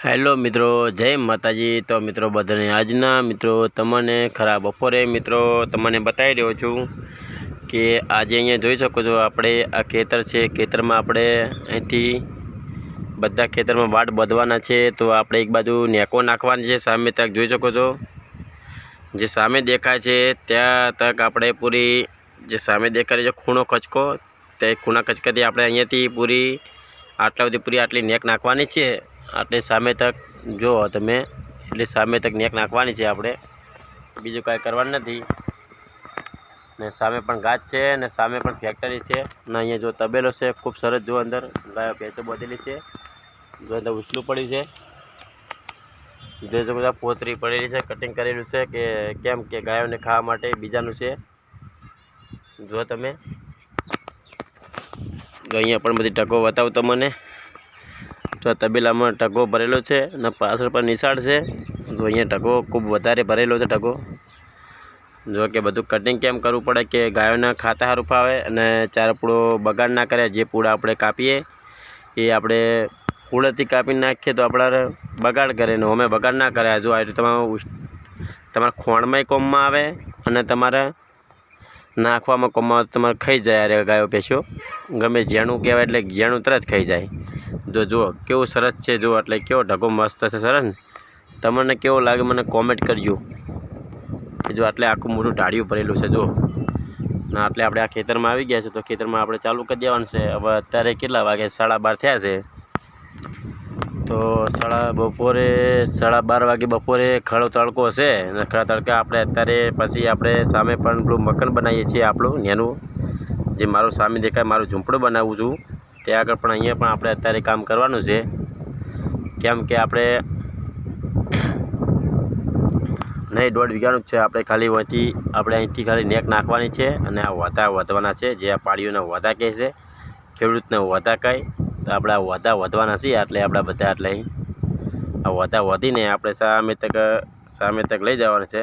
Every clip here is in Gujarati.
હેલો મિત્રો, જય માતાજી। તો મિત્રો બધાને આજના મિત્રો તમને ખરા બપોરે મિત્રો તમને બતાવી રહ્યો છું કે આજે અહીંયા જોઈ શકો છો આપણે આ ખેતર છે। ખેતરમાં આપણે અહીંથી બધા ખેતરમાં વાડ બાંધવાના છે। તો આપણે એક બાજુ નેકો નાખવાની છે। સામે તક જોઈ શકો છો, જે સામે દેખાય છે ત્યાં તક આપણે પૂરી જે સામે દેખાય છે ખૂણો કચકો, તે ખૂણા કચકાથી આપણે અહીંયાથી પૂરી આટલા સુધી પૂરી આટલી નેક નાખવાની છે। આટલે સામે તક જો તમે એટલે સામે તક નેક નાખવાની છે આપણે, બીજું કાંઈ કરવાનું નથી। ને સામે પણ ગાજ છે ને સામે પણ ફેક્ટરી છે ને અહીંયા જો તબેલો છે ખૂબ સરસ। જો અંદર ગાયો ભેંસો બાંધેલી છે, જો અંદર ઉછલું પડ્યું છે, જોઈ શકો છો પોતરી પડેલી છે, કટિંગ કરેલું છે કે કેમ કે ગાયોને ખાવા માટે બીજાનું છે। જો તમે જો અહીંયા પણ બધી ટકો બતાવું તમને, તો તબેલામાં ટકો ભરેલો છે અને પાછળ પણ નિશાળ છે। જો અહીંયા ટકો ખૂબ વધારે ભરેલો છે ટકો। જો કે બધું કટિંગ કેમ કરવું પડે કે ગાયોના ખાતા સારું ફાવે અને ચારો પૂળો બગાડ ના કરે। જે પૂળા આપણે કાપીએ એ આપણે પૂળેથી કાપી નાખીએ તો આપણે બગાડ કરે ને અમે બગાડ ના કરે। જો આ તમારા ખોણમાંય કોમમાં આવે અને તમારે નાખવામાં કોમમાં આવે, તમારે ખાઈ જાય। અરે ગાયો ભેંસો ગમે ઝેણું કહેવાય એટલે ઝેણું તરત ખાઈ જાય। જો જુઓ કેવું સરસ છે, જુઓ એટલે કેવો ઢગો મસ્ત છે, સરસ ને? તમને કેવો લાગે મને કોમેન્ટ કરજો। જો આટલે આખું મોટું ઢાળિયું ભરેલું છે જો ને આટલે આપણે આ ખેતરમાં આવી ગયા છે। તો ખેતરમાં આપણે ચાલુ કરી દેવાનું છે। હવે અત્યારે કેટલા વાગે? 12:30 થયા છે। તો બપોરે 12:30 વાગે બપોરે ખડો તડકો હશે અને ખડા તડકા આપણે અત્યારે પછી આપણે સામે પણ પેલું મકાન બનાવીએ છીએ આપણું નેનું, જે મારું સામે દેખાય મારું ઝૂંપડું બનાવું છું ત્યાં આગળ પણ અહીંયા પણ આપણે અત્યારે કામ કરવાનું છે। કેમ કે આપણે નહીં 1.5 વીઘાનું જ છે। આપણે ખાલી અહીંથી ખાલી નેક નાખવાની છે અને આ વાતા વધવાના છે, જે આ પાડીઓના વાતા કહે છે, ખેડૂતને વાતા કહે। તો આપણે આ વાતા વધવાના છીએ એટલે આપણે બધા એટલે આ વાતા વધીને આપણે સામે તક લઈ જવાના છે।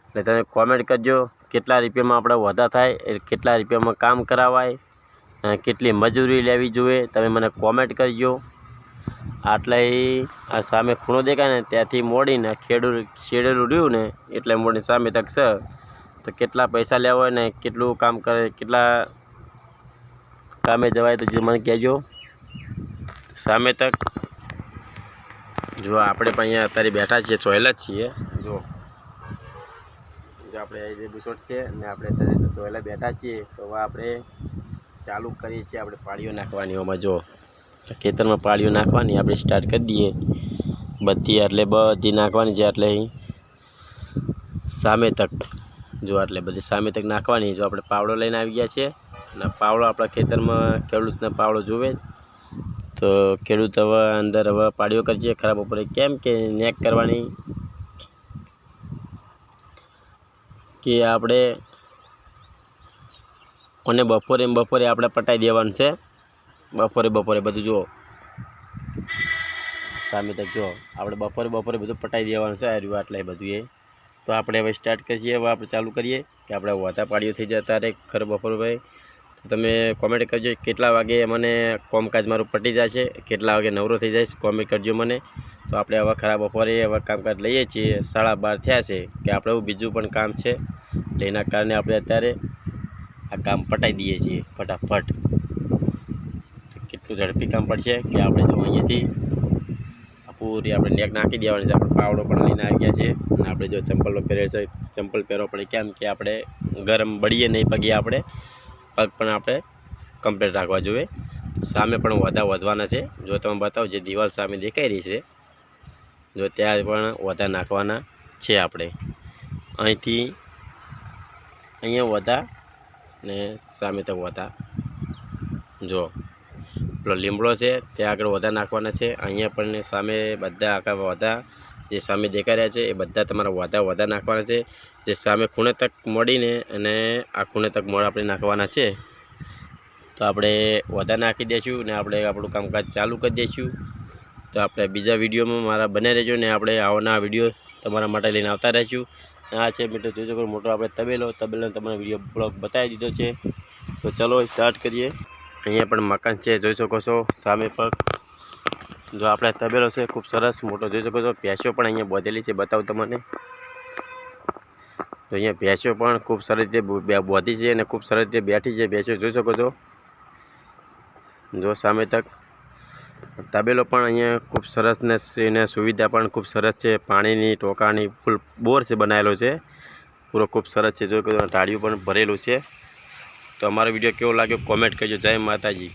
એટલે તમે કોમેન્ટ કરજો કેટલા રૂપિયામાં આપણે વાતા થાય, એ કેટલા રૂપિયામાં કામ કરાવાય, કેટલી મજૂરી લેવી જોઈએ, તમે મને કોમેન્ટ કરજો। આટલે આ સામે ખૂણો દેખાય ને ત્યાંથી મોડીને શેડેલું રહ્યું ને એટલે મોડીને સામે તક છે। તો કેટલા પૈસા લેવા હોય ને કેટલું કામ કરે, કેટલા કામે જવાય તો જે મને કહેજો। સામે તક જો આપણે પણ અહીંયા અત્યારે બેઠા છીએ, ચોયલા જ છીએ। જો આપણે રિસોર્ટ છે ને આપણે અત્યારે ચોયલા બેઠા છીએ। તો હવે આપણે ચાલુ કરીએ છીએ આપણે પાળીઓ નાખવાની। એમાં જો ખેતરમાં પાળીઓ નાખવાની આપણે સ્ટાર્ટ કરી દઈએ બધી, એટલે બધી નાખવાની છે। એટલે સામે તક જો એટલે બધી સામે તક નાખવાની। જો આપણે પાવડો લઈને આવી ગયા છે અને પાવડો આપણા ખેતરમાં ખેડૂતને પાવડો જોવે તો ખેડૂત હવે અંદર હવે પાળીઓ કરશે ખરાબ બપોરે, કેમ કે નેક કરવાની કે આપણે અને બપોરે આપણે પટાઈ દેવાનું છે। બપોરે બધું જુઓ સામે તક જો આપણે બપોરે બધું પટાઈ દેવાનું છે। આ એટલે બધું એ તો આપણે હવે સ્ટાર્ટ કરીએ। હવે આપણે ચાલુ કરીએ કે આપણે વાતા પાડીઓ થઈ જાય ત્યારે ખરે બપોર ભાઈ તો તમે કોમેન્ટ કરજો કેટલા વાગે મને કામકાજ મારું પટી જાય છે, કેટલા વાગે નવરો થઈ જાય કોમેન્ટ કરજો મને। તો આપણે હવે ખરા બપોરે હવે કામકાજ લઈએ છીએ। 12:30 થયા છે કે આપણે બીજું પણ કામ છે એટલે એના કારણે આપણે અત્યારે આ કામ પટાઈ દઈએ છીએ ફટાફટ। કેટલું ઝડપી કામ પડશે કે આપણે જો અહીંયાથી પૂરી આપણે નેક નાખી દેવાની છે। આપણે પાવડો પણ લઈને આવી ગયા છે અને આપણે જો ચંપલ પહેરે છે, ચંપલ પહેરવા પડે, કેમ કે આપણે ગરમ બળીએ નહીં પગે, આપણે પગ પણ આપણે કમ્પ્લીટ રાખવા જોઈએ। સામે પણ વધવાના છે। જો તમે બતાવો જે દિવાલ સામે દેખાઈ રહી છે જો ત્યાં પણ વધા નાખવાના છે। આપણે અહીંયા વધા ને સામે તક વધા જો પેલો લીમડો છે ત્યાં આગળ વધા નાખવાના છે। અહીંયા પણ સામે બધા આખા વધા જે સામે દેખાઈ રહ્યા છે એ બધા તમારા વધા નાખવાના છે। જે સામે ખૂણે તક મોડીને અને આ ખૂણે તક મોડ આપણે નાખવાના છે। તો આપણે વધા નાખી દઈશું ને આપણે આપણું કામકાજ ચાલુ કરી દઈશું। તો આપણે બીજા વિડીયોમાં મારા બને રહેજો ને આપણે આવવાના વિડીયો તમારા માટે લઈને આવતા રહીશું। આ છે મિત્રો જોઈ શકો મોટો આપણે તબેલો તમને વિડીયો બ્લોગ બતાવી દીધો છે। તો ચલો સ્ટાર્ટ કરીએ। અહીંયા પણ મકાન છે જોઈ શકો છો સામે પર। જો આપણે તબેલો છે ખૂબ સરસ મોટો જોઈ શકો છો. ભેંસો પણ અહીંયા બોધેલી છે, બતાવું તમને. તો અહીંયા ભેંસો પણ ખૂબ સરસ રીતે બોધી છે અને ખૂબ સરસ રીતે બેઠી છે. ભેંસો જોઈ શકો છો. જો સામે તક તબેલો પણ અહીંયા ખૂબ સરસ ને એને સુવિધા પણ ખૂબ સરસ છે. પાણીની ટોકાની ફૂલ બોર છે બનાવેલો છે, પૂરો ખૂબ સરસ છે. જો ટાળીઓ પણ ભરેલું છે. તો અમારો વિડીયો કેવો લાગ્યો કોમેન્ટ કરજો. જય માતાજી.